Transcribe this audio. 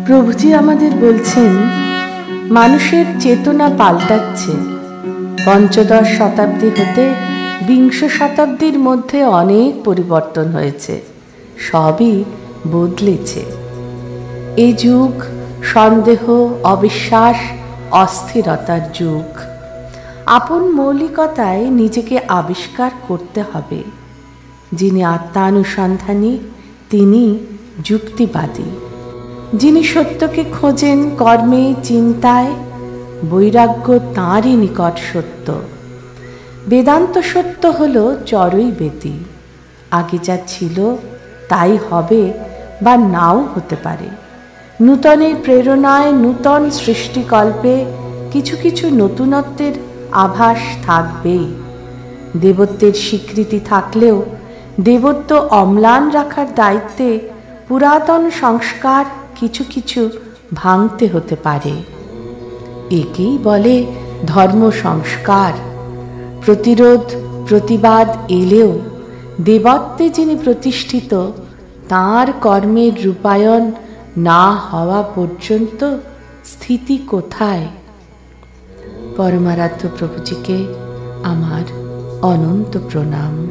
প্রভুজি আমাদের বলছেন, মানুষের চেতনা পাল্টাচ্ছে। পঞ্চদশ শতাব্দী হতে বিংশ শতাব্দীর মধ্যে অনেক পরিবর্তন হয়েছে, সবই বদলেছে। এ যুগ সন্দেহ, অবিশ্বাস, অস্থিরতার যুগ। আপন মৌলিকতায় নিজেকে আবিষ্কার করতে হবে। যিনি আত্মানুসন্ধানী তিনি যুক্তিবাদী। যিনি সত্যকে খোঁজেন কর্মে, চিন্তায়, বৈরাগ্য তাঁরই নিকট সত্য। বেদান্ত সত্য হল চরৈবেতি। আগে যা ছিল তাই হবে বা নাও হতে পারে। নূতনের প্রেরণায়, নূতন সৃষ্টিকল্পে কিছু কিছু নতুনত্বের আভাস থাকবেই। দেবত্বের স্বীকৃতি থাকলেও দেবত্ব অম্লান রাখার দায়িত্বে পুরাতন সংস্কার কিছু কিছু ভাঙতে হতে পারে। একেই বলে ধর্ম সংস্কার। প্রতিরোধ, প্রতিবাদ এলেও দেবত্বে যিনি প্রতিষ্ঠিত, তাঁর কর্মের রূপায়ণ না হওয়া পর্যন্ত স্থিতি কোথায়? পরমারাধ্য প্রভুজিকে আমার অনন্ত প্রণাম।